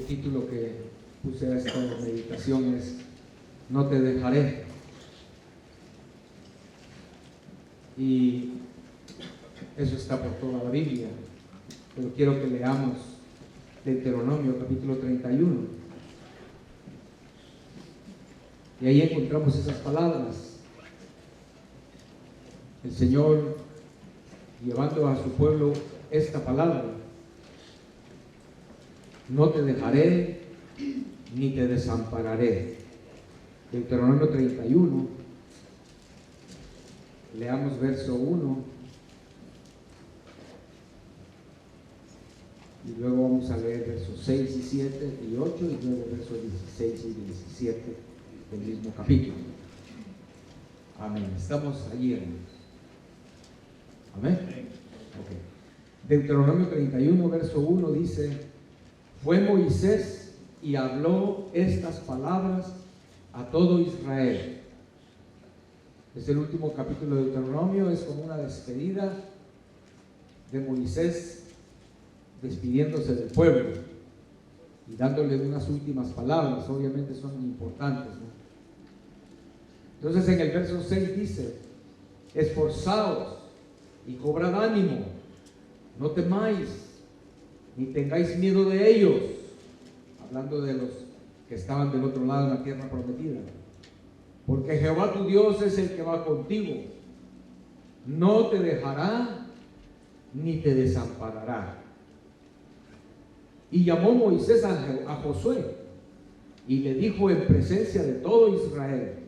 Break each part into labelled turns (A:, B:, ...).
A: título que puse a esta meditación es No te dejaré. Y eso está por toda la Biblia, pero quiero que leamos Deuteronomio capítulo 31. Y ahí encontramos esas palabras. El Señor llevando a su pueblo esta palabra: no te dejaré ni te desampararé. Deuteronomio 31, leamos verso 1 y luego vamos a leer versos 6 y 7 y 8 y luego versos 16 y 17 del mismo capítulo. Amén. Estamos allí, hermanos. Amén. Okay. Deuteronomio 31, verso 1 dice: fue Moisés y habló estas palabras a todo Israel. Es el último capítulo de Deuteronomio, es como una despedida de Moisés despidiéndose del pueblo y dándole unas últimas palabras. Obviamente son importantes, ¿no? Entonces en el verso 6 dice: esforzaos y cobrad ánimo, no temáis ni tengáis miedo de ellos, hablando de los que estaban del otro lado en la tierra prometida, porque Jehová tu Dios es el que va contigo, no te dejará ni te desamparará. Y llamó Moisés a Josué y le dijo en presencia de todo Israel.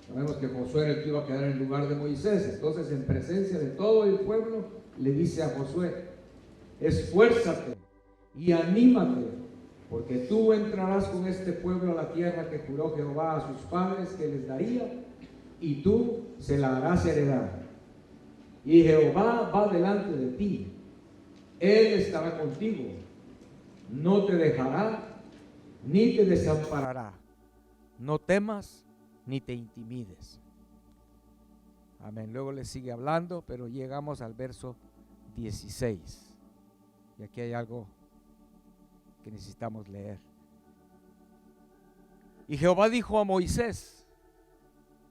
A: Sabemos que Josué era el que iba a quedar en lugar de Moisés. Entonces, en presencia de todo el pueblo, le dice a Josué: esfuérzate y anímate, porque tú entrarás con este pueblo a la tierra que juró Jehová a sus padres que les daría, y tú se la harás heredar. Y Jehová va delante de ti, Él estará contigo, no te dejará ni te desamparará. No temas ni te intimides. Amén. Luego le sigue hablando, pero llegamos al verso 16. Y aquí hay algo que necesitamos leer. Y Jehová dijo a Moisés,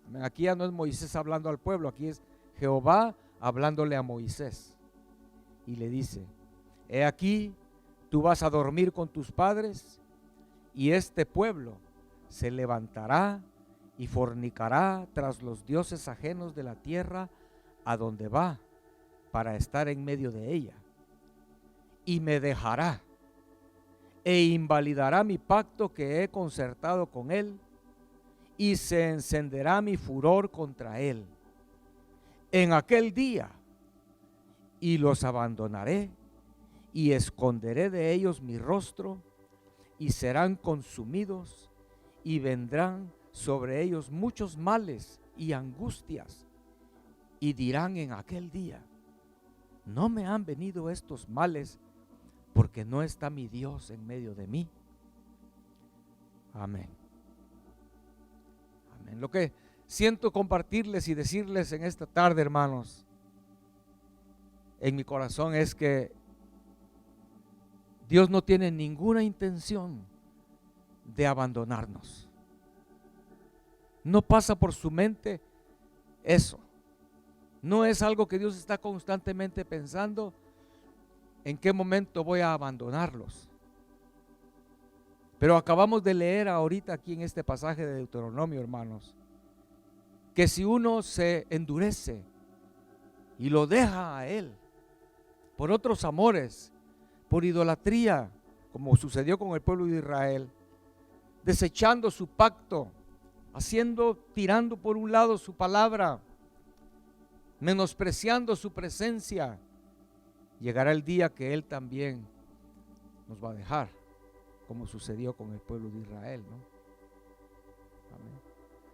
A: amén, aquí ya no es Moisés hablando al pueblo, aquí es Jehová hablándole a Moisés. Y le dice: he aquí, tú vas a dormir con tus padres, y este pueblo se levantará y fornicará tras los dioses ajenos de la tierra a donde va, para estar en medio de ella, y me dejará e invalidará mi pacto que he concertado con él, y se encenderá mi furor contra él en aquel día, y los abandonaré y esconderé de ellos mi rostro, y serán consumidos, y vendrán sobre ellos muchos males y angustias, y dirán en aquel día: no me han venido estos males porque no está mi Dios en medio de mí. Amén. Amén. Lo que siento compartirles y decirles en esta tarde, hermanos, en mi corazón es que Dios no tiene ninguna intención de abandonarnos. No pasa por su mente eso. No es algo que Dios está constantemente pensando: ¿en qué momento voy a abandonarlos? Pero acabamos de leer ahorita aquí en este pasaje de Deuteronomio, hermanos, que si uno se endurece y lo deja a Él por otros amores, por idolatría, como sucedió con el pueblo de Israel, desechando su pacto, tirando por un lado su palabra, menospreciando su presencia, llegará el día que Él también nos va a dejar, como sucedió con el pueblo de Israel, ¿no? Amén.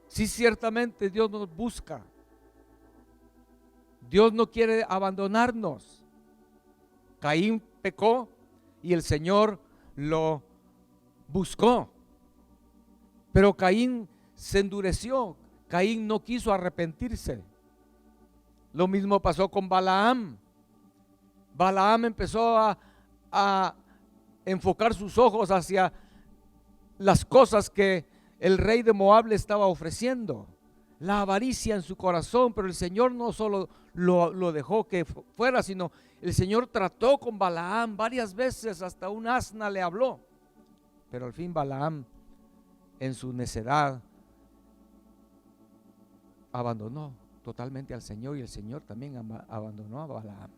A: Sí, ciertamente Dios nos busca. Dios no quiere abandonarnos. Caín pecó y el Señor lo buscó, pero Caín se endureció. Caín no quiso arrepentirse. Lo mismo pasó con Balaam. Balaam empezó a enfocar sus ojos hacia las cosas que el rey de Moab le estaba ofreciendo, la avaricia en su corazón. Pero el Señor no solo lo dejó que fuera, sino el Señor trató con Balaam varias veces, hasta un asna le habló. Pero al fin Balaam, en su necedad, abandonó totalmente al Señor, y el Señor también abandonó a Balaam.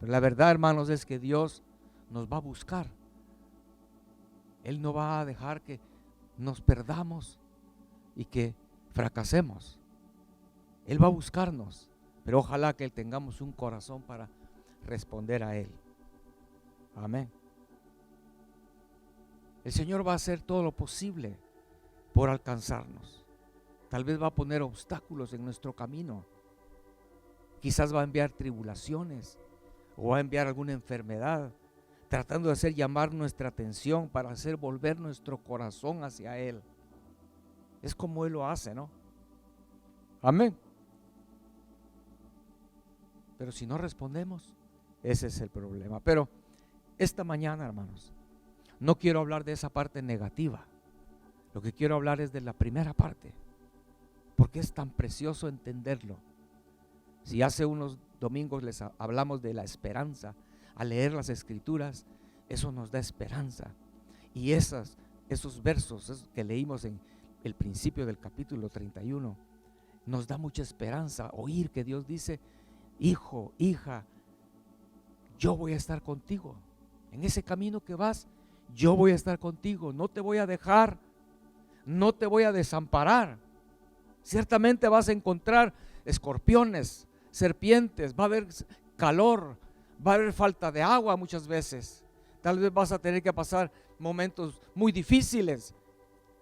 A: Pero la verdad, hermanos, es que Dios nos va a buscar. Él no va a dejar que nos perdamos y que fracasemos. Él va a buscarnos, pero ojalá que tengamos un corazón para responder a Él. Amén. El Señor va a hacer todo lo posible por alcanzarnos. Tal vez va a poner obstáculos en nuestro camino. Quizás va a enviar tribulaciones o va a enviar alguna enfermedad, tratando de hacer llamar nuestra atención para hacer volver nuestro corazón hacia Él. Es como Él lo hace, ¿no? Amén. Pero si no respondemos, ese es el problema. Pero esta mañana, hermanos, no quiero hablar de esa parte negativa. Lo que quiero hablar es de la primera parte, porque es tan precioso entenderlo. Si hace unos domingos les hablamos de la esperanza, al leer las escrituras, eso nos da esperanza. Y esos versos que leímos en el principio del capítulo 31, nos da mucha esperanza oír que Dios dice: hijo, hija, yo voy a estar contigo. En ese camino que vas, yo voy a estar contigo. No te voy a dejar, no te voy a desamparar. Ciertamente vas a encontrar escorpiones, serpientes, va a haber calor, va a haber falta de agua muchas veces. Tal vez vas a tener que pasar momentos muy difíciles,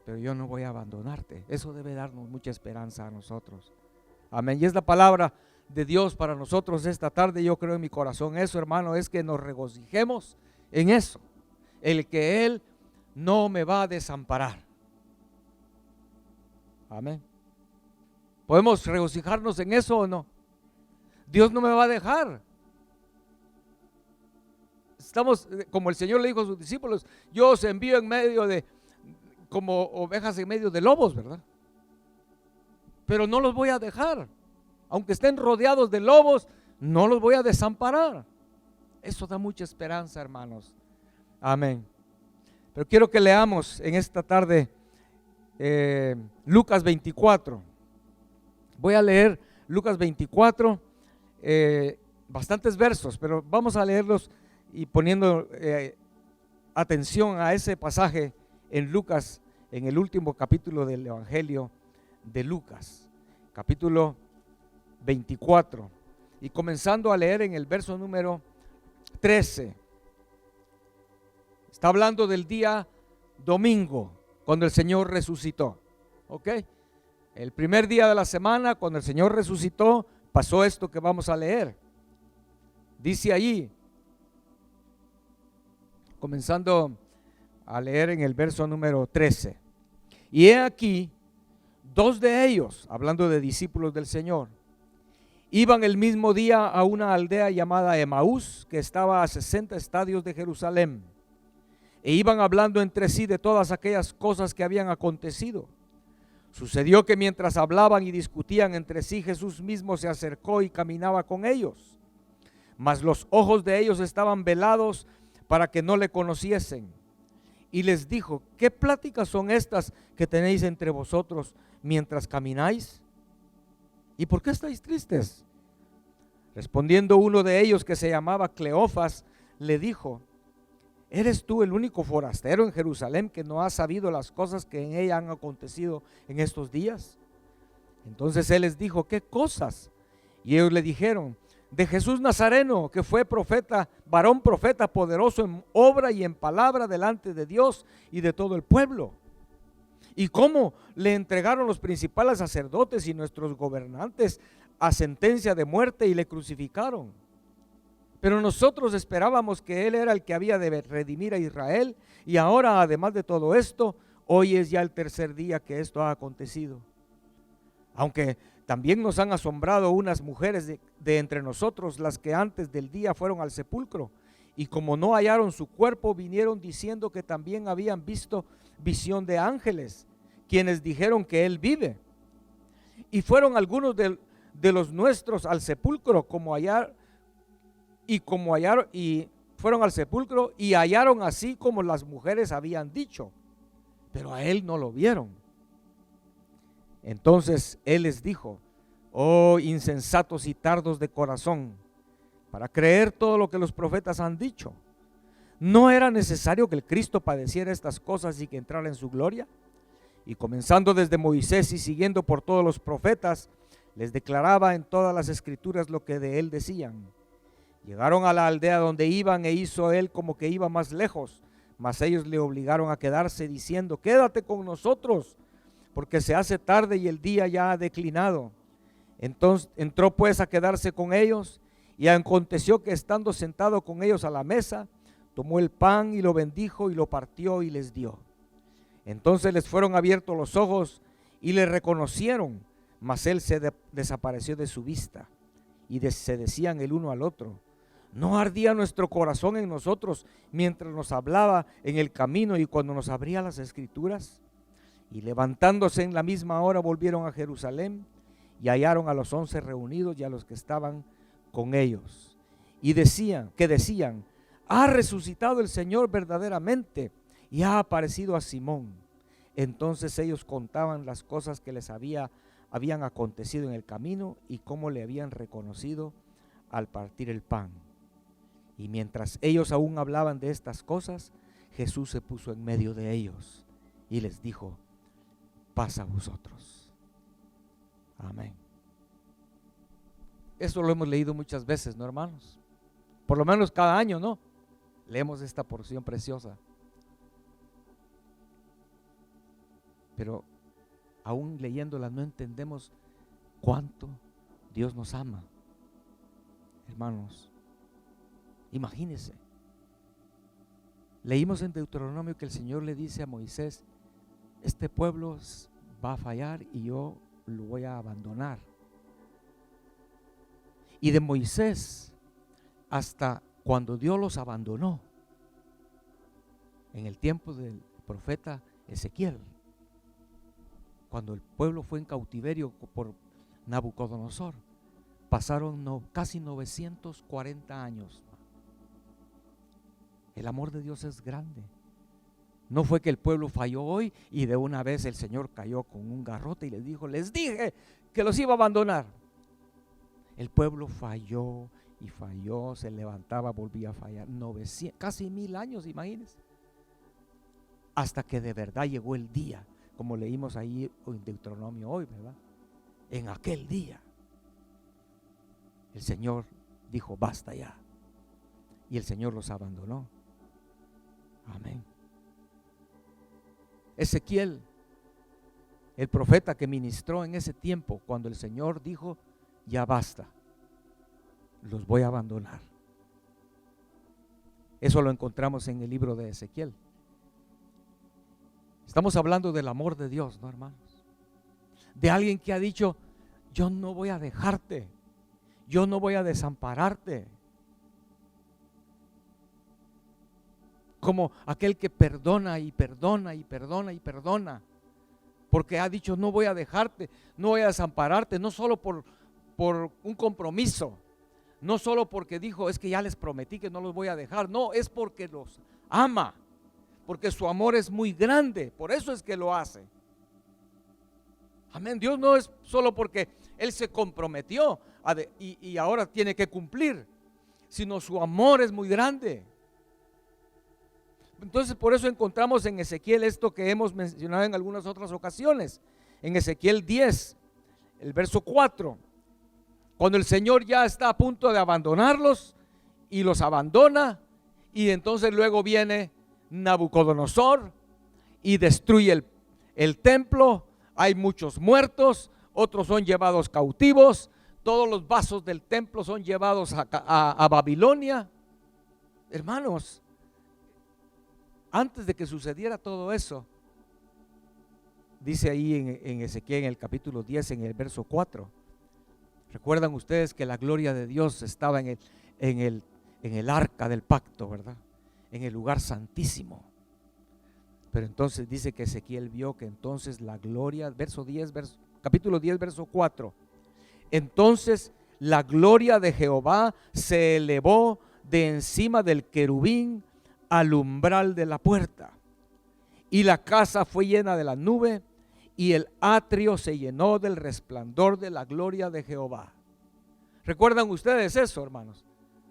A: pero yo no voy a abandonarte. Eso debe darnos mucha esperanza a nosotros. Amén. Y es la palabra de Dios para nosotros esta tarde. Yo creo en mi corazón eso, hermano, es que nos regocijemos en eso, el que Él no me va a desamparar. Amén. ¿Podemos regocijarnos en eso o no? Dios no me va a dejar. Estamos, como el Señor le dijo a sus discípulos: yo os envío en medio de, como ovejas en medio de lobos, ¿verdad? Pero no los voy a dejar. Aunque estén rodeados de lobos, no los voy a desamparar. Eso da mucha esperanza, hermanos. Amén. Pero quiero que leamos en esta tarde Lucas 24. Voy a leer Lucas 24, bastantes versos, pero vamos a leerlos y poniendo atención a ese pasaje en Lucas, en el último capítulo del Evangelio de Lucas, capítulo 24, y comenzando a leer en el verso número 13. Está hablando del día domingo, cuando el Señor resucitó. ¿Ok? El primer día de la semana, cuando el Señor resucitó, pasó esto que vamos a leer. Dice allí, comenzando a leer en el verso número 13: y he aquí, dos de ellos, hablando de discípulos del Señor, iban el mismo día a una aldea llamada Emaús, que estaba a 60 estadios de Jerusalén, e iban hablando entre sí de todas aquellas cosas que habían acontecido. Sucedió que mientras hablaban y discutían entre sí, Jesús mismo se acercó y caminaba con ellos, mas los ojos de ellos estaban velados para que no le conociesen. Y les dijo: ¿qué pláticas son estas que tenéis entre vosotros mientras camináis? ¿Y por qué estáis tristes? Respondiendo uno de ellos, que se llamaba Cleofas, le dijo: ¿eres tú el único forastero en Jerusalén que no ha sabido las cosas que en ella han acontecido en estos días? Entonces él les dijo: ¿qué cosas? Y ellos le dijeron: de Jesús Nazareno, que fue profeta, varón profeta, poderoso en obra y en palabra delante de Dios y de todo el pueblo. Y cómo le entregaron los principales sacerdotes y nuestros gobernantes a sentencia de muerte y le crucificaron. Pero nosotros esperábamos que Él era el que había de redimir a Israel, y ahora, además de todo esto, hoy es ya el tercer día que esto ha acontecido. Aunque también nos han asombrado unas mujeres de entre nosotros, las que antes del día fueron al sepulcro
B: Y como no hallaron su cuerpo, vinieron diciendo que también habían visto visión de ángeles, quienes dijeron que él vive. Y fueron algunos de los nuestros al sepulcro, y fueron al sepulcro y hallaron así como las mujeres habían dicho, pero a él no lo vieron. Entonces él les dijo: oh insensatos y tardos de corazón, para creer todo lo que los profetas han dicho. ¿No era necesario que el Cristo padeciera estas cosas y que entrara en su gloria? Y comenzando desde Moisés y siguiendo por todos los profetas, les declaraba en todas las escrituras lo que de él decían. Llegaron a la aldea donde iban e hizo él como que iba más lejos, mas ellos le obligaron a quedarse diciendo: quédate con nosotros, porque se hace tarde y el día ya ha declinado. Entonces entró pues a quedarse con ellos, y aconteció que estando sentado con ellos a la mesa, tomó el pan y lo bendijo y lo partió y les dio. Entonces les fueron abiertos los ojos y le reconocieron, mas él se desapareció de su vista. Y se decían el uno al otro: ¿no ardía nuestro corazón en nosotros mientras nos hablaba en el camino y cuando nos abría las escrituras? Y levantándose en la misma hora volvieron a Jerusalén y hallaron a los 11 reunidos y a los que estaban con ellos. Y decían: ha resucitado el Señor verdaderamente y ha aparecido a Simón. Entonces ellos contaban las cosas que les habían acontecido en el camino y cómo le habían reconocido al partir el pan. Y mientras ellos aún hablaban de estas cosas, Jesús se puso en medio de ellos y les dijo: paz a vosotros. Amén. Eso lo hemos leído muchas veces, ¿no, hermanos? Por lo menos cada año, ¿no? Leemos esta porción preciosa. Pero aún leyéndola no entendemos cuánto Dios nos ama. Hermanos, imagínense. Leímos en Deuteronomio que el Señor le dice a Moisés: este pueblo va a fallar y yo lo voy a abandonar. Y de Moisés hasta cuando Dios los abandonó, en el tiempo del profeta Ezequiel, cuando el pueblo fue en cautiverio por Nabucodonosor, pasaron casi 940 años. El amor de Dios es grande. No fue que el pueblo falló hoy y de una vez el Señor cayó con un garrote y les dijo: les dije que los iba a abandonar. El pueblo falló y falló, se levantaba, volvía a fallar. 900, casi 1000 años, imagínense. Hasta que de verdad llegó el día, como leímos ahí en Deuteronomio hoy, ¿verdad? En aquel día, el Señor dijo: basta ya. Y el Señor los abandonó. Amén. Ezequiel, el profeta que ministró en ese tiempo, cuando el Señor dijo: ya basta, los voy a abandonar. Eso lo encontramos en el libro de Ezequiel. Estamos hablando del amor de Dios, ¿no, hermanos? De alguien que ha dicho: yo no voy a dejarte, yo no voy a desampararte. Como aquel que perdona y perdona y perdona y perdona, porque ha dicho: no voy a dejarte, no voy a desampararte, no solo por un compromiso, no solo porque dijo: es que ya les prometí que no los voy a dejar. No, es porque los ama, porque su amor es muy grande, por eso es que lo hace. Amén. Dios no es solo porque Él se comprometió y ahora tiene que cumplir, sino su amor es muy grande. Entonces por eso encontramos en Ezequiel esto que hemos mencionado en algunas otras ocasiones. En Ezequiel 10, el verso 4, cuando el Señor ya está a punto de abandonarlos y los abandona, y entonces luego viene Nabucodonosor y destruye el templo. Hay muchos muertos, otros son llevados cautivos, todos los vasos del templo son llevados a Babilonia. Hermanos, antes de que sucediera todo eso, dice ahí en Ezequiel, en el capítulo 10, en el verso 4, recuerdan ustedes que la gloria de Dios estaba en el en el arca del pacto, ¿verdad? En el lugar santísimo. Pero entonces dice que Ezequiel vio que entonces la gloria, capítulo 10, verso 4. Entonces la gloria de Jehová se elevó de encima del querubín al umbral de la puerta. Y la casa fue llena de la nube, y el atrio se llenó del resplandor de la gloria de Jehová. ¿Recuerdan ustedes eso, hermanos?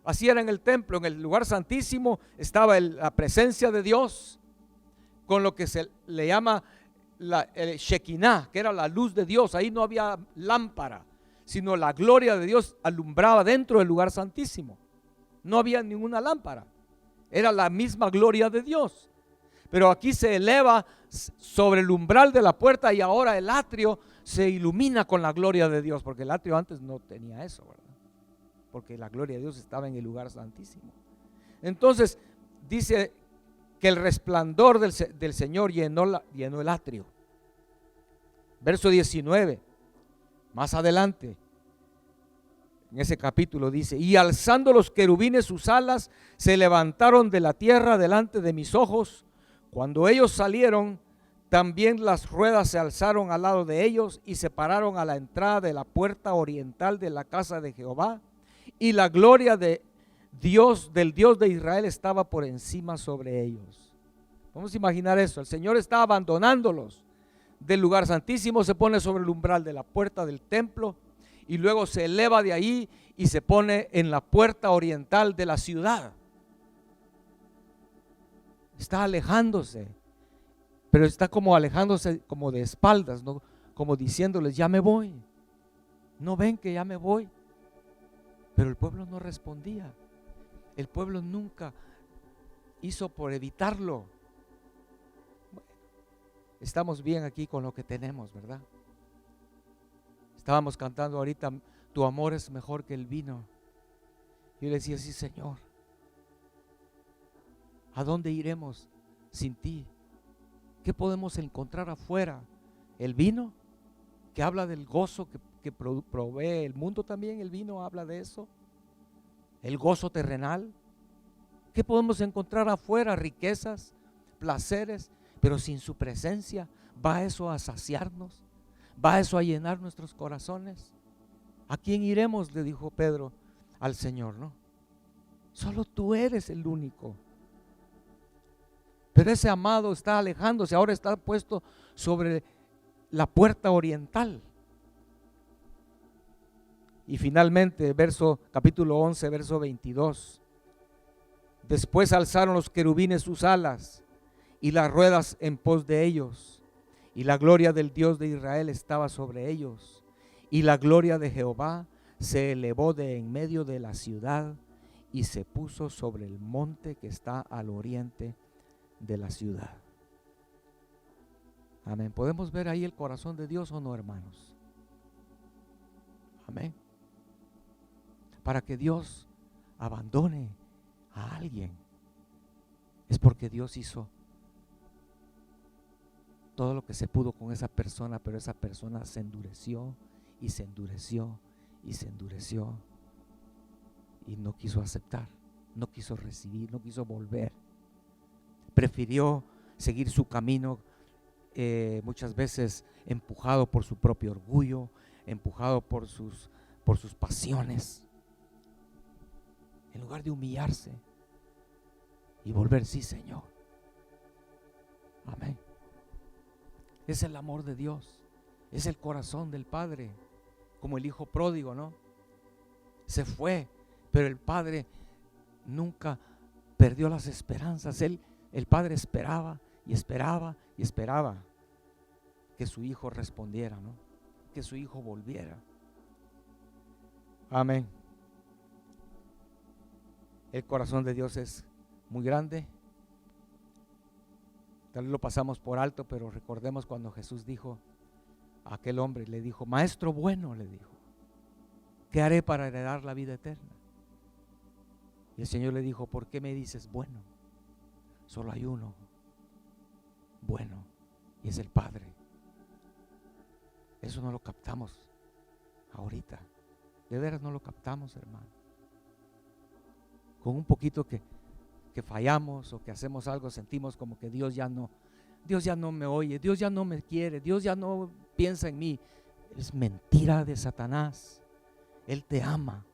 B: Así era en el templo, en el lugar santísimo estaba la presencia de Dios, con lo que se le llama el Shekinah, que era la luz de Dios. Ahí no había lámpara, sino la gloria de Dios alumbraba dentro del lugar santísimo. No había ninguna lámpara, era la misma gloria de Dios. Pero aquí se eleva sobre el umbral de la puerta, y ahora el atrio se ilumina con la gloria de Dios, porque el atrio antes no tenía eso, ¿verdad? Porque la gloria de Dios estaba en el lugar santísimo. Entonces dice que el resplandor del Señor llenó el atrio. Verso 19, más adelante en ese capítulo dice: y alzando los querubines sus alas, se levantaron de la tierra delante de mis ojos. Cuando ellos salieron, también las ruedas se alzaron al lado de ellos y se pararon a la entrada de la puerta oriental de la casa de Jehová, y la gloria del Dios de Israel estaba por encima sobre ellos. Vamos a imaginar eso. El Señor está abandonándolos del lugar santísimo, se pone sobre el umbral de la puerta del templo, y luego se eleva de ahí y se pone en la puerta oriental de la ciudad. Está alejándose, pero está como alejándose como de espaldas, ¿no? Como diciéndoles: ya me voy. ¿No ven que ya me voy? Pero el pueblo no respondía. El pueblo nunca hizo por evitarlo. Bueno, estamos bien aquí con lo que tenemos, ¿verdad? Estábamos cantando ahorita: tu amor es mejor que el vino. Yo le decía: sí, Señor, ¿a dónde iremos sin ti? ¿Qué podemos encontrar afuera? ¿El vino? Que habla del gozo que provee el mundo también. El vino habla de eso. El gozo terrenal. ¿Qué podemos encontrar afuera? Riquezas, placeres, pero sin su presencia. ¿Va eso a saciarnos? ¿Va eso a llenar nuestros corazones? ¿A quién iremos?, le dijo Pedro al Señor, ¿no? Solo tú eres el único. Pero ese amado está alejándose, ahora está puesto sobre la puerta oriental. Y finalmente, capítulo 11, verso 22. Después alzaron los querubines sus alas y las ruedas en pos de ellos, y la gloria del Dios de Israel estaba sobre ellos, y la gloria de Jehová se elevó de en medio de la ciudad y se puso sobre el monte que está al oriente de la ciudad. Amén. ¿Podemos ver ahí el corazón de Dios o no, hermanos? Amén. Para que Dios abandone a alguien, es porque Dios hizo todo lo que se pudo con esa persona, pero esa persona se endureció y se endureció y se endureció y no quiso aceptar, no quiso recibir, no quiso volver. Prefirió seguir su camino, muchas veces empujado por su propio orgullo, empujado por sus pasiones, en lugar de humillarse y volver: sí, Señor. Amén. Es el amor de Dios, es el corazón del Padre, como el hijo pródigo, ¿no? Se fue, pero el Padre nunca perdió las esperanzas. El Padre esperaba y esperaba y esperaba que su hijo respondiera, ¿no? Que su hijo volviera. Amén. El corazón de Dios es muy grande. Tal vez lo pasamos por alto, pero recordemos cuando Jesús dijo a aquel hombre, le dijo: maestro bueno, le dijo, ¿qué haré para heredar la vida eterna? Y el Señor le dijo: ¿por qué me dices bueno? Solo hay uno bueno, y es el Padre. Eso no lo captamos ahorita. De veras no lo captamos, hermano. con un poquito que fallamos o que hacemos algo, sentimos como que Dios ya no me oye, Dios ya no me quiere, Dios ya no piensa en mí. Es mentira de Satanás. Él te ama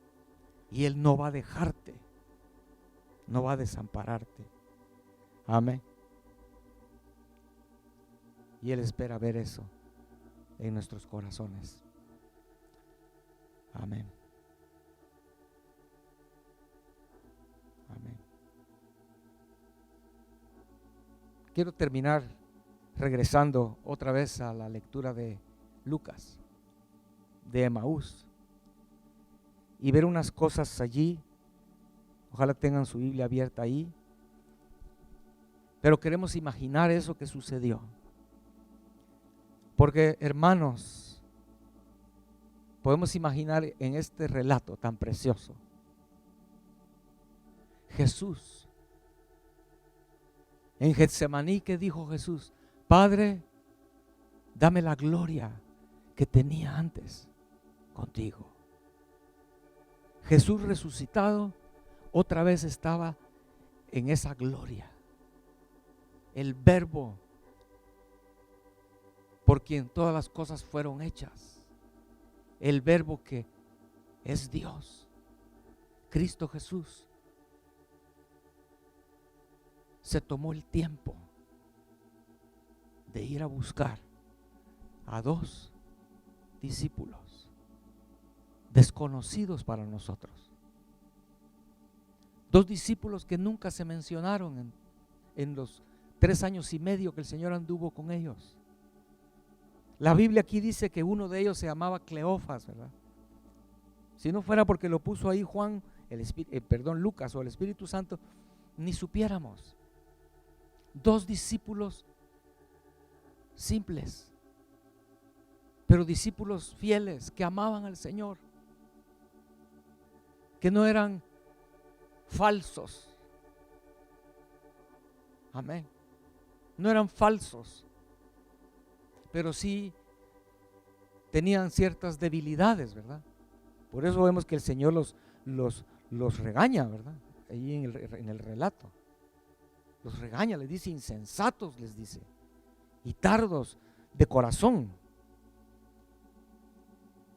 B: y Él no va a dejarte, no va a desampararte. Amén. Y Él espera ver eso en nuestros corazones. Amén. Amén. Quiero terminar regresando otra vez a la lectura de Lucas, de Emaús, y ver unas cosas allí. Ojalá tengan su Biblia abierta ahí. Pero queremos imaginar eso que sucedió. Porque, hermanos, podemos imaginar en este relato tan precioso, Jesús, en Getsemaní, ¿qué dijo Jesús? Padre, dame la gloria que tenía antes contigo. Jesús resucitado otra vez estaba en esa gloria. El Verbo por quien todas las cosas fueron hechas. El Verbo que es Dios, Cristo Jesús, se tomó el tiempo de ir a buscar a 2 discípulos desconocidos para nosotros. 2 discípulos que nunca se mencionaron en los 3 años y medio que el Señor anduvo con ellos. La Biblia aquí dice que uno de ellos se llamaba Cleofas, ¿verdad? Si no fuera porque lo puso ahí Lucas o el Espíritu Santo, ni supiéramos. 2 discípulos simples, pero discípulos fieles que amaban al Señor, que no eran falsos. Amén. No eran falsos, pero sí tenían ciertas debilidades, ¿verdad? Por eso vemos que el Señor los regaña, ¿verdad? Ahí en el relato. Los regaña, les dice insensatos, les dice, y tardos de corazón.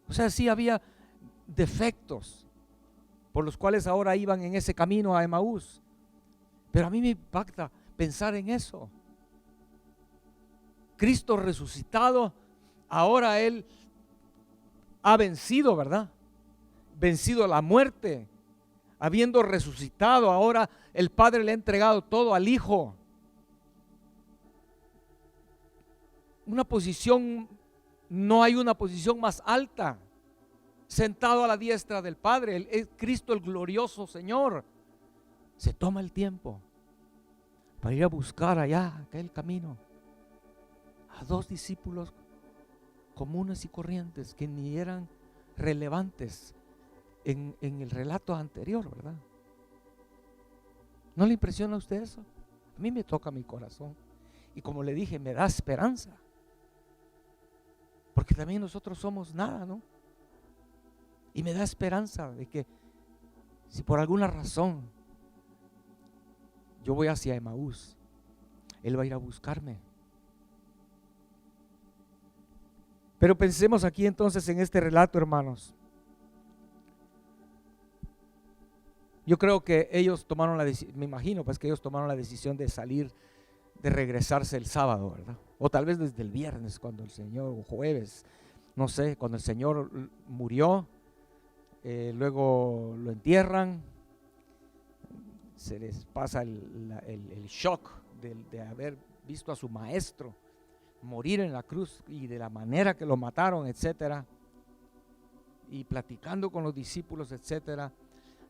B: O sea, sí había defectos por los cuales ahora iban en ese camino a Emaús. Pero a mí me impacta pensar en eso. Cristo resucitado, ahora Él ha vencido, ¿verdad? Vencido la muerte. Habiendo resucitado, ahora el Padre le ha entregado todo al Hijo. Una posición, no hay una posición más alta. Sentado a la diestra del Padre, es Cristo el glorioso Señor. Se toma el tiempo para ir a buscar allá, aquel camino, a 2 discípulos comunes y corrientes que ni eran relevantes en el relato anterior, ¿verdad? ¿No le impresiona a usted eso? A mí me toca mi corazón y, como le dije, me da esperanza, porque también nosotros somos nada, ¿no? Y me da esperanza de que si por alguna razón yo voy hacia Emaús, Él va a ir a buscarme. Pero pensemos aquí entonces en este relato, hermanos. Yo creo que ellos tomaron la decisión, me imagino pues que ellos tomaron la decisión de salir, de regresarse el sábado, ¿verdad? O tal vez desde el viernes, cuando el Señor, o jueves, no sé, cuando el Señor murió, luego lo entierran, se les pasa el shock de haber visto a su maestro morir en la cruz y de la manera que lo mataron, etcétera, y platicando con los discípulos, etcétera.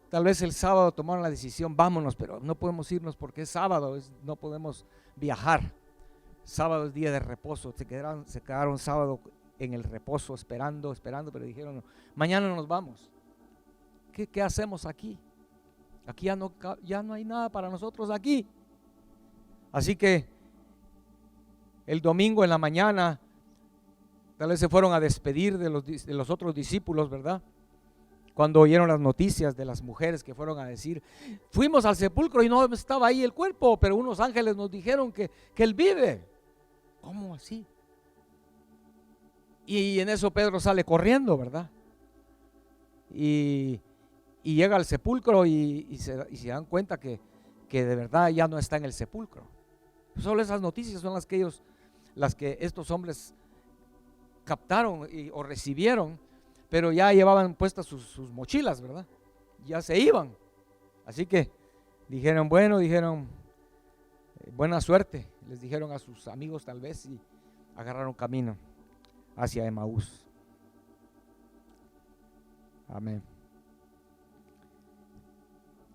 B: Tal vez el sábado tomaron la decisión, vámonos, pero no podemos irnos porque es sábado, no podemos viajar. Sábado es día de reposo. Se quedaron sábado en el reposo esperando, pero dijeron, mañana nos vamos. ¿Qué hacemos aquí? Aquí ya no hay nada para nosotros aquí. Así que el domingo en la mañana tal vez se fueron a despedir de los otros discípulos, ¿verdad? cuando oyeron las noticias de las mujeres que fueron a decir, fuimos al sepulcro y no estaba ahí el cuerpo, pero unos ángeles nos dijeron que él vive. ¿Cómo así? Y en eso Pedro sale corriendo, ¿verdad? Y llega al sepulcro y se dan cuenta que de verdad ya no está en el sepulcro. Solo esas noticias son las que estos hombres captaron o recibieron, pero ya llevaban puestas sus mochilas, ¿verdad? Ya se iban. Así que dijeron, buena suerte, les dijeron a sus amigos tal vez, y agarraron camino hacia Emaús. Amén.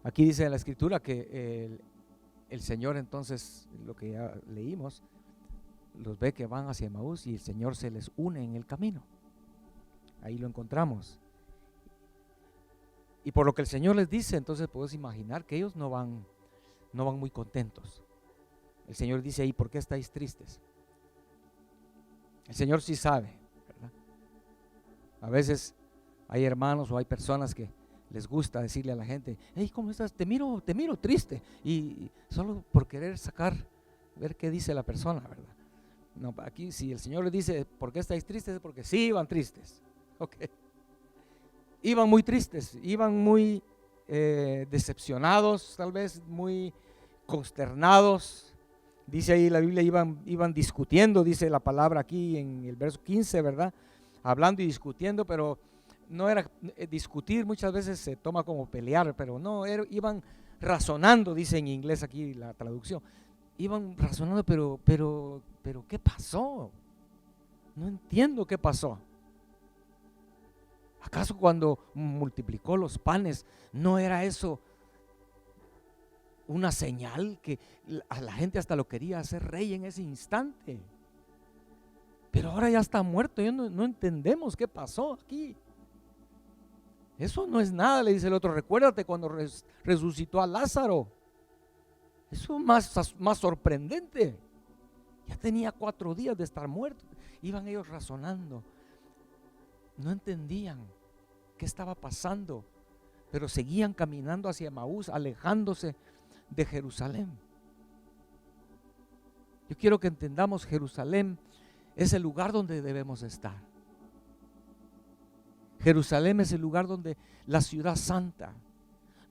B: Aquí dice en la escritura que el Señor, entonces, lo que ya leímos, los ve que van hacia Emaús y el Señor se les une en el camino. Ahí lo encontramos. Y por lo que el Señor les dice, entonces puedes imaginar que ellos no van muy contentos. El Señor dice ahí, ¿por qué estáis tristes? El Señor sí sabe, ¿verdad? A veces hay hermanos o hay personas que les gusta decirle a la gente, hey, ¿cómo estás? Te miro triste. Y solo por querer ver qué dice la persona, ¿verdad? No, aquí si el Señor les dice, ¿por qué estáis tristes? Es porque sí iban tristes. Okay. Iban muy tristes, iban muy decepcionados, tal vez muy consternados. Dice ahí la Biblia, iban discutiendo, dice la palabra aquí en el verso 15, ¿verdad? Hablando y discutiendo, pero no era discutir, muchas veces se toma como pelear, pero no, iban razonando, dice en inglés aquí la traducción. Iban razonando, pero ¿qué pasó? No entiendo qué pasó. ¿Acaso cuando multiplicó los panes no era eso una señal que a la gente hasta lo quería hacer rey en ese instante? Pero ahora ya está muerto, no entendemos qué pasó aquí. Eso no es nada, le dice el otro. Recuérdate cuando resucitó a Lázaro. Eso es más sorprendente. Ya tenía 4 días de estar muerto. Iban ellos razonando. No entendían qué estaba pasando, pero seguían caminando hacia Emaús, alejándose de Jerusalén. Yo quiero que entendamos, Jerusalén es el lugar donde debemos estar. Jerusalén es el lugar donde la ciudad santa,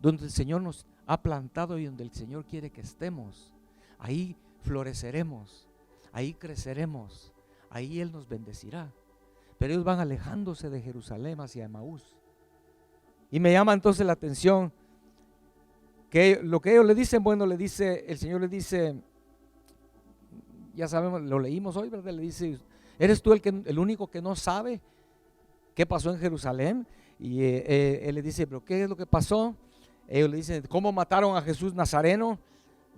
B: donde el Señor nos ha plantado y donde el Señor quiere que estemos. Ahí floreceremos, ahí creceremos, ahí Él nos bendecirá. Pero ellos van alejándose de Jerusalén hacia Emaús. Y me llama entonces la atención que lo que ellos le dicen, bueno, el Señor le dice, ya sabemos, lo leímos hoy, ¿verdad? Le dice, ¿eres tú el único que no sabe qué pasó en Jerusalén? Y él le dice, ¿pero qué es lo que pasó? Ellos le dicen, ¿cómo mataron a Jesús Nazareno,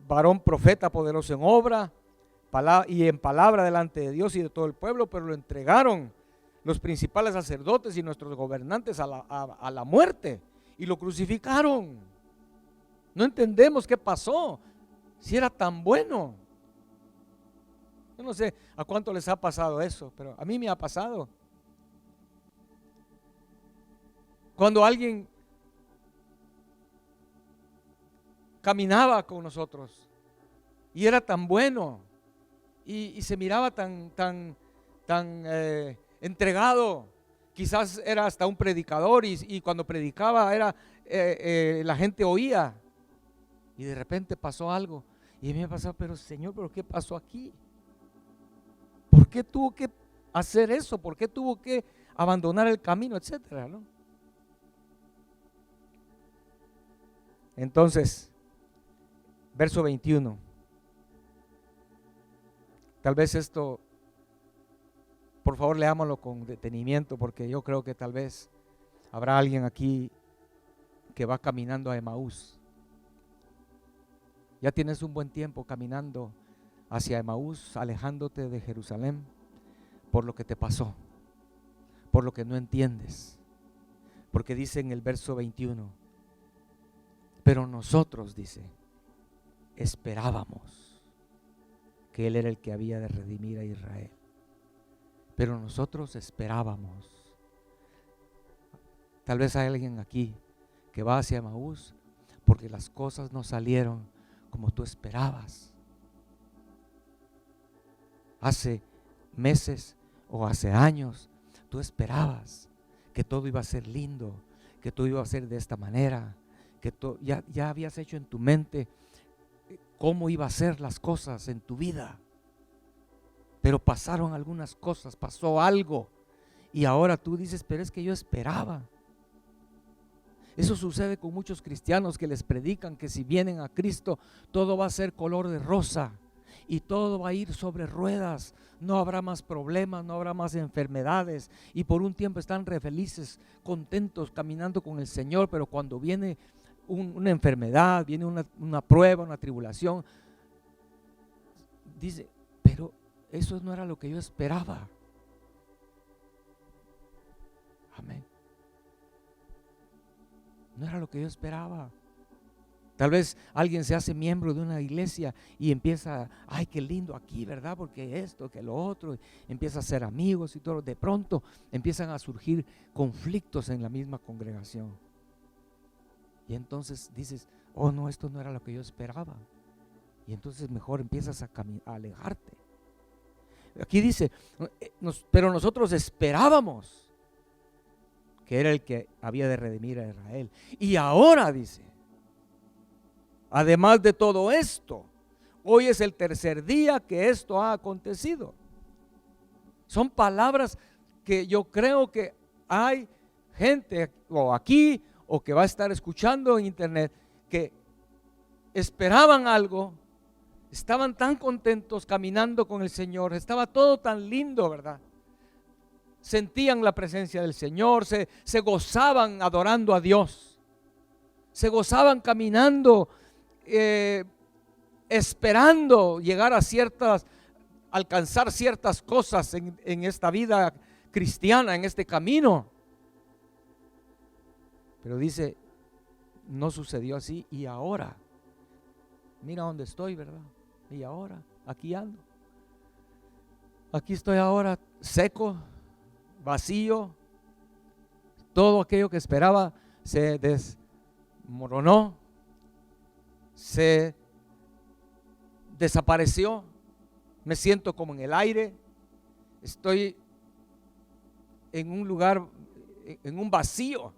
B: varón profeta poderoso en obra y en palabra delante de Dios y de todo el pueblo? Pero lo entregaron los principales sacerdotes y nuestros gobernantes a la muerte y lo crucificaron. No entendemos qué pasó, si era tan bueno. Yo no sé a cuánto les ha pasado eso, pero a mí me ha pasado. Cuando alguien caminaba con nosotros y era tan bueno y se miraba tan entregado, quizás era hasta un predicador y cuando predicaba la gente oía, y de repente pasó algo y a mí me pasó, pero Señor, ¿pero qué pasó aquí? ¿Por qué tuvo que hacer eso? ¿Por qué tuvo que abandonar el camino, etcétera, ¿no? Entonces, verso 21. Tal vez esto, por favor, leámoslo con detenimiento, porque yo creo que tal vez habrá alguien aquí que va caminando a Emaús. Ya tienes un buen tiempo caminando hacia Emaús, alejándote de Jerusalén por lo que te pasó, por lo que no entiendes. Porque dice en el verso 21, pero nosotros, dice, esperábamos que Él era el que había de redimir a Israel. Pero nosotros esperábamos. Tal vez hay alguien aquí que va hacia Emaús porque las cosas no salieron como tú esperabas. Hace meses o hace años tú esperabas que todo iba a ser lindo, que todo iba a ser de esta manera, que ya habías hecho en tu mente cómo iba a ser las cosas en tu vida. Pero pasaron algunas cosas, pasó algo y ahora tú dices, pero es que yo esperaba. Eso sucede con muchos cristianos que les predican que si vienen a Cristo todo va a ser color de rosa y todo va a ir sobre ruedas, no habrá más problemas, no habrá más enfermedades, y por un tiempo están re felices, contentos, caminando con el Señor. Pero cuando viene una enfermedad, viene una prueba, una tribulación, dice, pero eso no era lo que yo esperaba. Amén. No era lo que yo esperaba. Tal vez alguien se hace miembro de una iglesia y empieza, ay, qué lindo aquí, ¿verdad? Porque esto, que lo otro, empieza a ser amigos y todo. De pronto empiezan a surgir conflictos en la misma congregación. Y entonces dices, oh no, esto no era lo que yo esperaba. Y entonces mejor empiezas a alejarte. Aquí dice, pero nosotros esperábamos que era el que había de redimir a Israel. Y ahora dice, además de todo esto, hoy es el tercer día que esto ha acontecido. Son palabras que yo creo que hay gente o aquí o que va a estar escuchando en internet que esperaban algo, estaban tan contentos caminando con el Señor, estaba todo tan lindo, ¿verdad? Sentían la presencia del Señor, se gozaban adorando a Dios, se gozaban caminando, esperando llegar a alcanzar ciertas cosas en esta vida cristiana, en este camino. Pero dice, no sucedió así. Y ahora, mira dónde estoy, ¿verdad? Y ahora, aquí ando. Aquí estoy ahora, seco, vacío. Todo aquello que esperaba se desmoronó, se desapareció. Me siento como en el aire. Estoy en un lugar, en un vacío.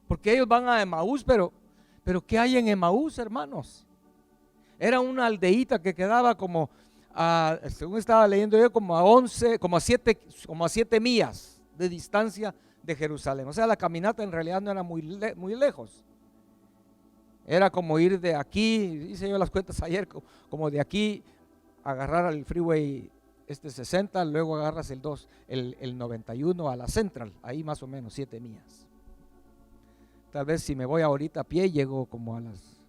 B: Porque ellos van a Emaús, pero ¿qué hay en Emaús, hermanos? Era una aldeíta que quedaba como, según estaba leyendo yo, como a 7 millas de distancia de Jerusalén. O sea, la caminata en realidad no era muy lejos. Era como ir de aquí, hice yo las cuentas ayer, como de aquí agarrar el freeway 60, luego agarras el 91 a la Central, ahí más o menos 7 millas. Tal vez si me voy ahorita a pie llego como a las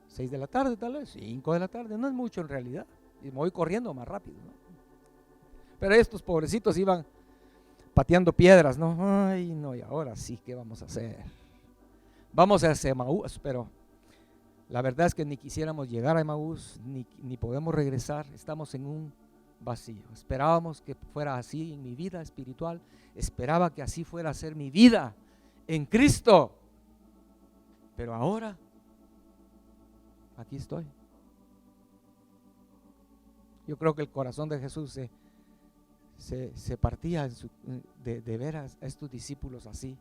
B: 6 de la tarde, tal vez 5 de la tarde, no es mucho en realidad, y me voy corriendo más rápido, ¿no? Pero estos pobrecitos iban pateando piedras, ¿no? Ay, no, y ahora sí, ¿qué vamos a hacer? Vamos hacia Emaús, pero la verdad es que ni quisiéramos llegar a Emaús, ni podemos regresar, estamos en un vacío. Esperábamos que fuera así en mi vida espiritual, esperaba que así fuera a ser mi vida en Cristo, pero ahora aquí estoy. Yo creo que el corazón de Jesús se partía de ver a estos discípulos así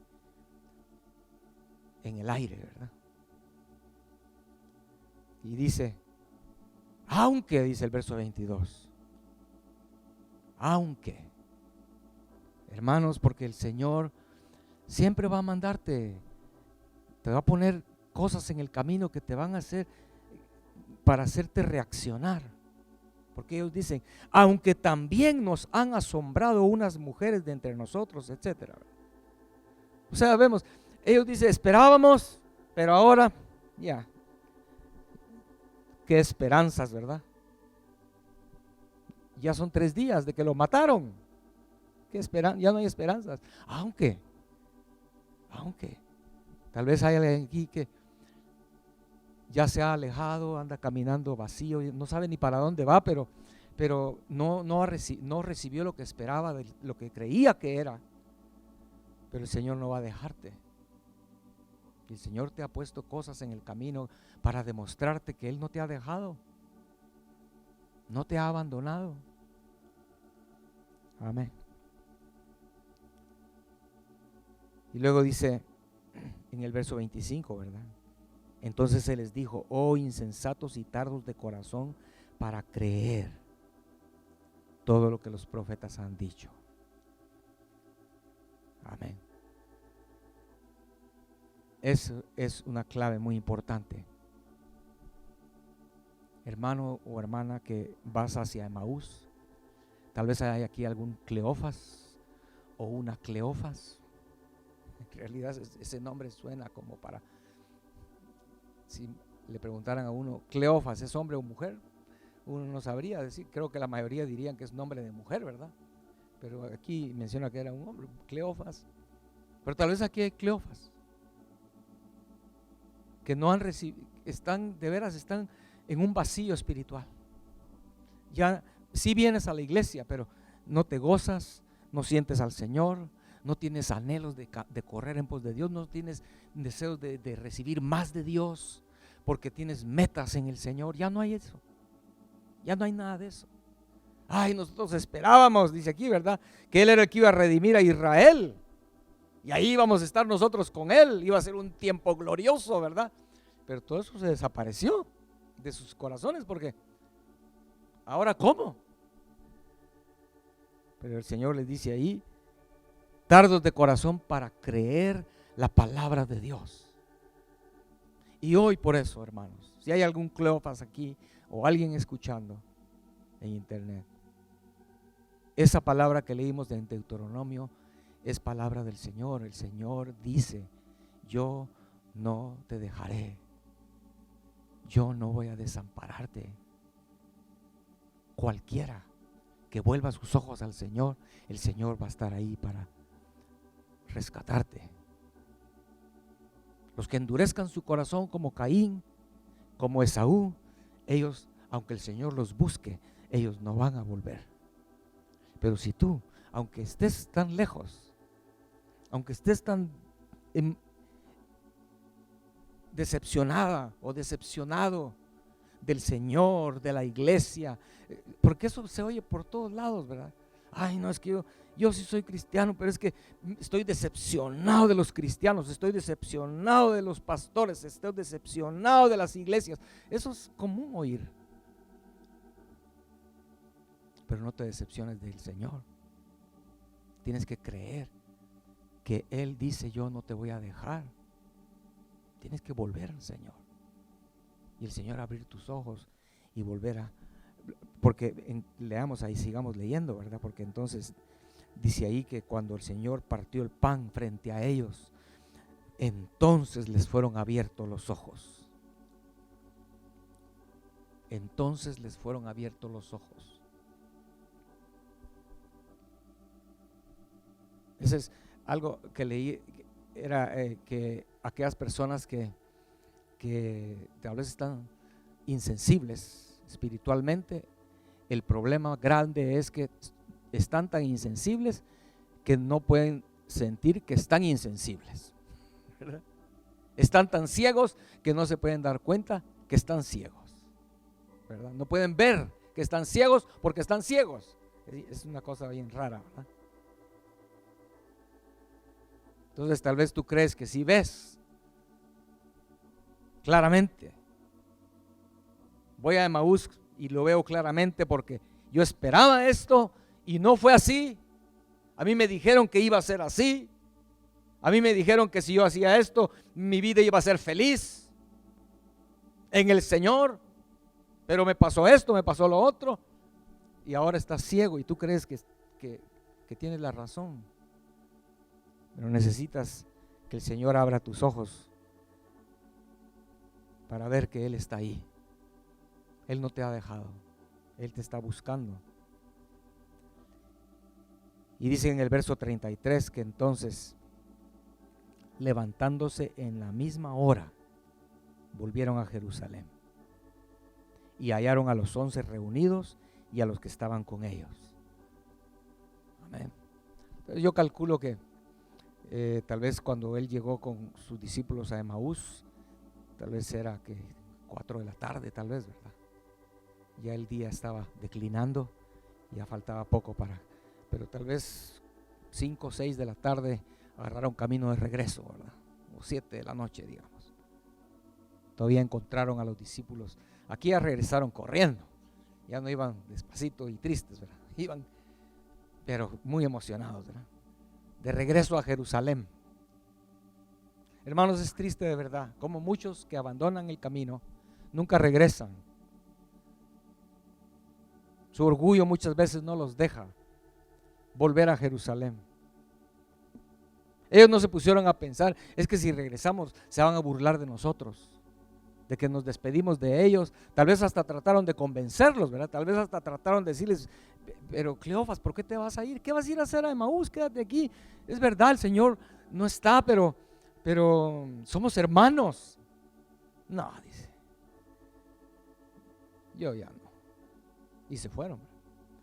B: en el aire, ¿verdad? Y dice, aunque, dice el verso 22, aunque, hermanos, porque el Señor siempre va a mandarte, te va a poner cosas en el camino que te van a hacer para hacerte reaccionar. Porque ellos dicen, aunque también nos han asombrado unas mujeres de entre nosotros, etcétera. O sea, vemos, ellos dicen, esperábamos, pero ahora, ya, qué esperanzas, ¿verdad? Ya son 3 días de que lo mataron. ¿Qué esperan? Ya no hay esperanzas. Aunque, tal vez hay alguien aquí que ya se ha alejado, anda caminando vacío, no sabe ni para dónde va, pero no recibió lo que esperaba, de lo que creía que era. Pero el Señor no va a dejarte. El Señor te ha puesto cosas en el camino para demostrarte que Él no te ha dejado, no te ha abandonado. Amén. Y luego dice en el verso 25, ¿verdad? Entonces se les dijo: oh insensatos y tardos de corazón para creer todo lo que los profetas han dicho. Amén. Eso es una clave muy importante. Hermano o hermana que vas hacia Emaús, tal vez hay aquí algún Cleofas o una Cleofas. En realidad ese nombre suena como para, si le preguntaran a uno, Cleofas, ¿es hombre o mujer? Uno no sabría decir. Creo que la mayoría dirían que es nombre de mujer, ¿verdad? Pero aquí menciona que era un hombre, Cleofas. Pero tal vez aquí hay Cleofas que no han recibido, están en un vacío espiritual. Ya sí vienes a la iglesia, pero no te gozas, no sientes al Señor, no tienes anhelos de correr en pos de Dios, no tienes deseos de recibir más de Dios, porque tienes metas en el Señor. Ya no hay eso, ya no hay nada de eso. Ay, nosotros esperábamos, dice aquí, ¿verdad?, que Él era el que iba a redimir a Israel. Y ahí íbamos a estar nosotros con Él, iba a ser un tiempo glorioso, ¿verdad? Pero todo eso se desapareció de sus corazones, porque ahora ¿cómo? Pero el Señor les dice ahí: tardos de corazón para creer la palabra de Dios. Y hoy por eso, hermanos, si hay algún Cleofas aquí o alguien escuchando en internet, esa palabra que leímos de Deuteronomio es palabra del Señor. El Señor dice: yo no te dejaré, yo no voy a desampararte. Cualquiera que vuelva sus ojos al Señor, el Señor va a estar ahí para rescatarte. Los que endurezcan su corazón como Caín, como Esaú, ellos, aunque el Señor los busque, ellos no van a volver. Pero si tú, aunque estés tan lejos, aunque estés tan decepcionada o decepcionado del Señor, de la iglesia, porque eso se oye por todos lados, ¿verdad? Ay, no, es que yo sí soy cristiano, pero es que estoy decepcionado de los cristianos, estoy decepcionado de los pastores, estoy decepcionado de las iglesias. Eso es común oír. Pero no te decepciones del Señor. Tienes que creer que Él dice: yo no te voy a dejar. Tienes que volver al Señor. Y el Señor abrir tus ojos y volver a... Porque leamos ahí, sigamos leyendo, ¿verdad? Porque entonces dice ahí que cuando el Señor partió el pan frente a ellos, entonces les fueron abiertos los ojos. Entonces les fueron abiertos los ojos. Eso es algo que leí, era que aquellas personas que tal vez están insensibles espiritualmente, el problema grande es que están tan insensibles que no pueden sentir que están insensibles, ¿verdad? Están tan ciegos que no se pueden dar cuenta que están ciegos, ¿verdad? No pueden ver que están ciegos porque están ciegos. Es una cosa bien rara, ¿verdad? Entonces tal vez tú crees que si ves claramente, voy a Emaús y lo veo claramente porque yo esperaba esto y no fue así. A mí me dijeron que iba a ser así. A mí me dijeron que si yo hacía esto, mi vida iba a ser feliz en el Señor. Pero me pasó esto, me pasó lo otro. Y ahora estás ciego y tú crees que tienes la razón. Pero necesitas que el Señor abra tus ojos para ver que Él está ahí. Él no te ha dejado. Él te está buscando. Y dice en el verso 33 que entonces, levantándose en la misma hora, volvieron a Jerusalén y hallaron a los 11 reunidos y a los que estaban con ellos. Amén. Entonces yo calculo que Tal vez cuando él llegó con sus discípulos a Emaús, tal vez era que 4 de la tarde, tal vez, ¿verdad? Ya el día estaba declinando, ya faltaba poco pero tal vez 5 o 6 de la tarde agarraron camino de regreso, ¿verdad? O 7 de la noche, digamos. Todavía encontraron a los discípulos. Aquí ya regresaron corriendo, ya no iban despacito y tristes, ¿verdad? Iban, pero muy emocionados, ¿verdad? De regreso a Jerusalén. Hermanos, es triste de verdad, como muchos que abandonan el camino nunca regresan. Su orgullo muchas veces no los deja volver a Jerusalén. Ellos no se pusieron a pensar, es que si regresamos se van a burlar de nosotros, de que nos despedimos de ellos. Tal vez hasta trataron de convencerlos, ¿verdad? Tal vez hasta trataron de decirles, pero Cleofas, ¿por qué te vas a ir? ¿Qué vas a ir a hacer a Emaús? Quédate aquí. Es verdad, el Señor no está, pero somos hermanos. No, dice, yo ya no. Y se fueron.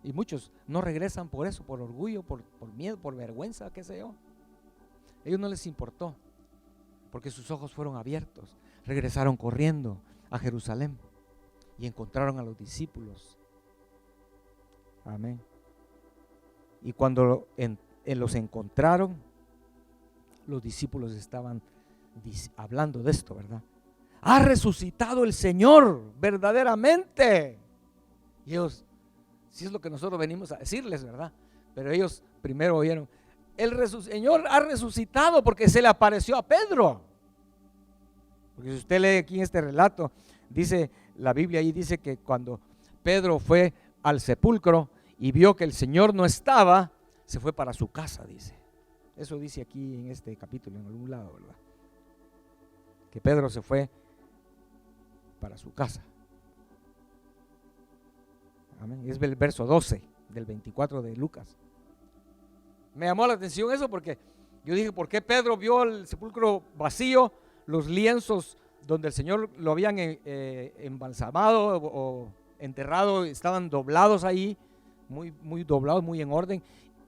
B: Y muchos no regresan por eso, por orgullo, por miedo, por vergüenza, qué sé yo. A ellos no les importó, porque sus ojos fueron abiertos. Regresaron corriendo a Jerusalén y encontraron a los discípulos. Amén. Y cuando los encontraron, los discípulos estaban hablando de esto, ¿verdad? Ha resucitado el Señor verdaderamente. Y ellos, si es lo que nosotros venimos a decirles, ¿verdad? Pero ellos primero oyeron, el Señor ha resucitado, porque se le apareció a Pedro. Porque si usted lee aquí en este relato, dice la Biblia ahí, dice que cuando Pedro fue al sepulcro y vio que el Señor no estaba, se fue para su casa, dice. Eso dice aquí en este capítulo, en algún lado, ¿verdad? Que Pedro se fue para su casa. Amén. Es el verso 12 del 24 de Lucas. Me llamó la atención eso, porque yo dije, ¿por qué Pedro vio el sepulcro vacío? Los lienzos donde el Señor lo habían embalsamado o enterrado estaban doblados ahí, muy doblados, muy en orden.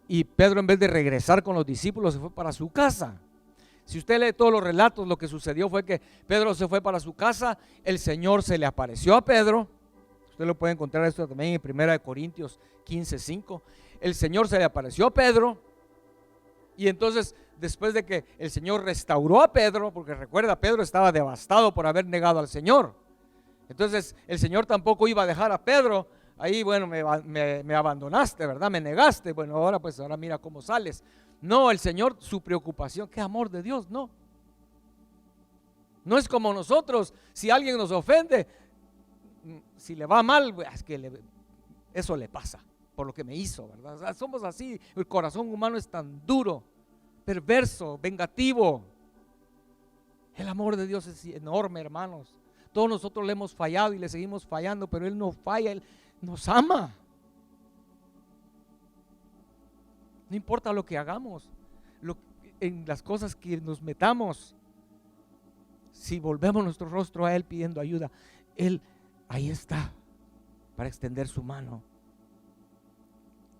B: Y Pedro, en vez de regresar con los discípulos, se fue para su casa. Si usted lee todos los relatos, lo que sucedió fue que Pedro se fue para su casa, el Señor se le apareció a Pedro. Usted lo puede encontrar esto también en 1 Corintios 15:5. El Señor se le apareció a Pedro. Y entonces, después de que el Señor restauró a Pedro, porque recuerda, Pedro estaba devastado por haber negado al Señor. Entonces, el Señor tampoco iba a dejar a Pedro ahí, bueno, me abandonaste, ¿verdad? Me negaste. Bueno, ahora mira cómo sales. No, el Señor, su preocupación, qué amor de Dios, no. No es como nosotros, si alguien nos ofende, si le va mal, es que eso le pasa por lo que me hizo, ¿verdad? O sea, somos así, el corazón humano es tan duro, perverso, vengativo. El amor de Dios es enorme, hermanos. Todos nosotros le hemos fallado y le seguimos fallando, pero Él no falla, Él nos ama. No importa lo que hagamos, en las cosas que nos metamos, si volvemos nuestro rostro a Él pidiendo ayuda, Él ahí está para extender su mano.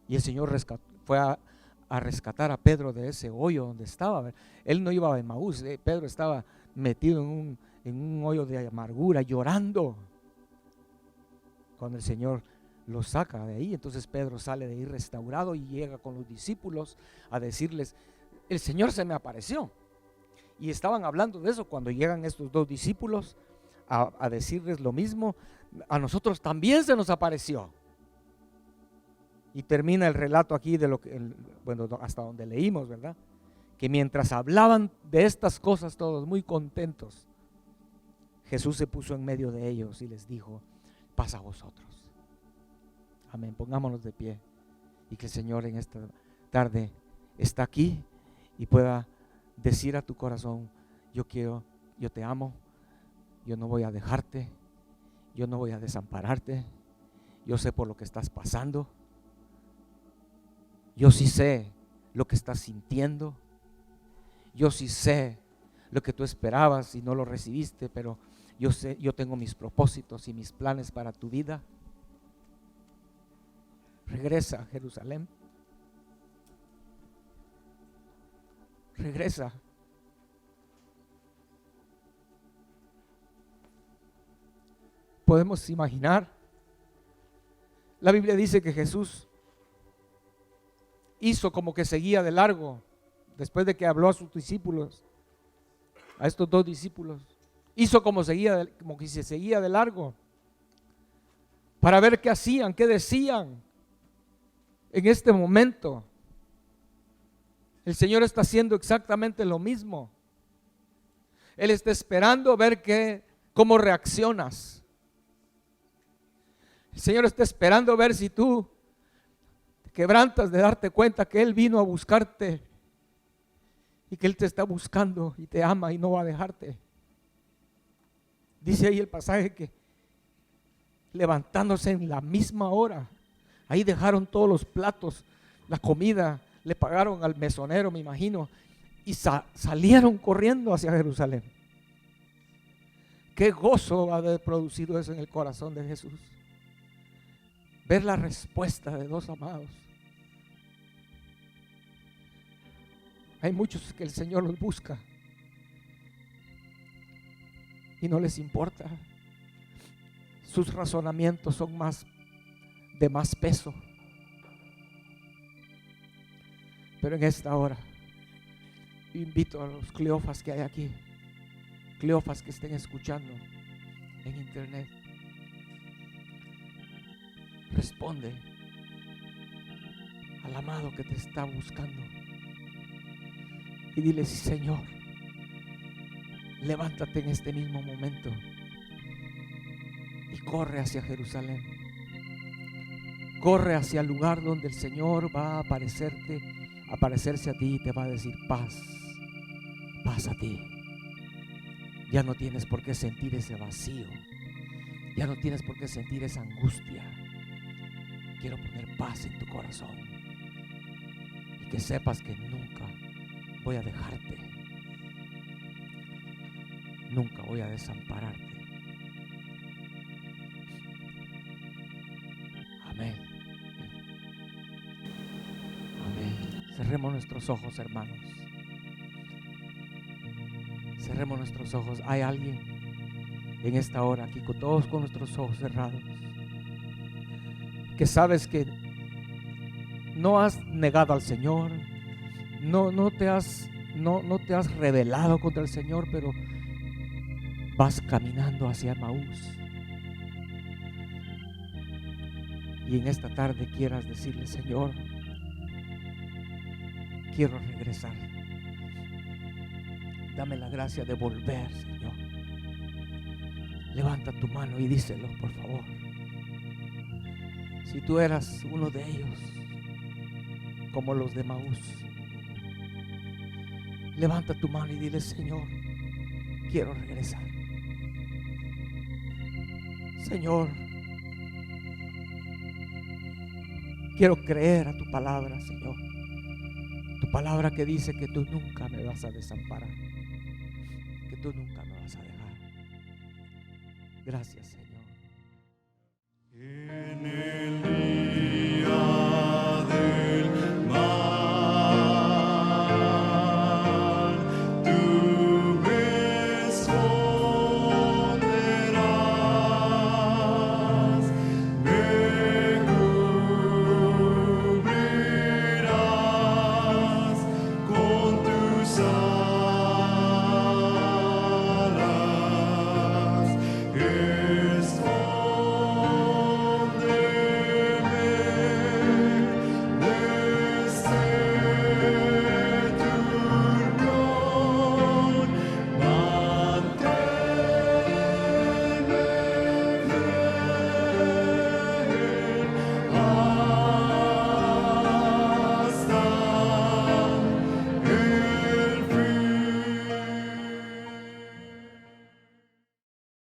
B: Y el Señor fue a rescatar a Pedro de ese hoyo donde estaba. Él no iba a Emaús, Pedro estaba metido en un hoyo de amargura, llorando. Cuando el Señor lo saca de ahí, entonces Pedro sale de ahí restaurado y llega con los discípulos a decirles, el Señor se me apareció. Y estaban hablando de eso cuando llegan estos dos discípulos a decirles lo mismo. A nosotros también se nos apareció. Y termina el relato aquí de lo que, bueno, hasta donde leímos, ¿verdad? Que mientras hablaban de estas cosas todos muy contentos, Jesús se puso en medio de ellos y les dijo, paz a vosotros. Amén, pongámonos de pie y que el Señor en esta tarde está aquí y pueda decir a tu corazón, yo te amo, yo no voy a dejarte, yo no voy a desampararte, yo sé por lo que estás pasando. Yo sí sé lo que estás sintiendo. Yo sí sé lo que tú esperabas y no lo recibiste, pero yo sé, yo tengo mis propósitos y mis planes para tu vida. Regresa a Jerusalén. regresa. Podemos imaginar. La Biblia dice que Jesús hizo como que seguía de largo después de que habló a sus discípulos, a estos dos discípulos. Hizo como que se seguía de largo para ver qué hacían, qué decían. En este momento el Señor está haciendo exactamente lo mismo. Él está esperando ver cómo reaccionas. El Señor está esperando ver si tú te quebrantas de darte cuenta que Él vino a buscarte y que Él te está buscando y te ama y no va a dejarte. Dice ahí el pasaje que levantándose en la misma hora, ahí dejaron todos los platos, la comida, le pagaron al mesonero, me imagino, y salieron corriendo hacia Jerusalén. Qué gozo ha de haber producido eso en el corazón de Jesús. Ver la respuesta de dos amados. Hay muchos que el Señor los busca y no les importa. Sus razonamientos son de más peso. Pero en esta hora invito a los Cleofas que hay aquí, Cleofas que estén escuchando en internet. Responde al amado que te está buscando y dile: sí, Señor, levántate en este mismo momento y corre hacia Jerusalén. Corre hacia el lugar donde el Señor va a aparecerse a ti y te va a decir: paz, paz a ti. Ya no tienes por qué sentir ese vacío, ya no tienes por qué sentir esa angustia. Quiero poner paz en tu corazón y que sepas que nunca voy a dejarte, nunca voy a desampararte. Amén. Amén. Cerremos nuestros ojos, hermanos. Cerremos nuestros ojos. Hay alguien en esta hora aquí, todos con nuestros ojos cerrados, que sabes que no has negado al Señor, no te has rebelado contra el Señor, pero vas caminando hacia Emaús. Y en esta tarde quieras decirle: Señor, quiero regresar. Dame la gracia de volver, Señor. Levanta tu mano y díselo, por favor. Si tú eras uno de ellos, como los de Emaús, levanta tu mano y dile: Señor, quiero regresar. Señor, quiero creer a tu palabra, Señor. Tu palabra que dice que tú nunca me vas a desamparar, que tú nunca me vas a dejar. Gracias, Señor.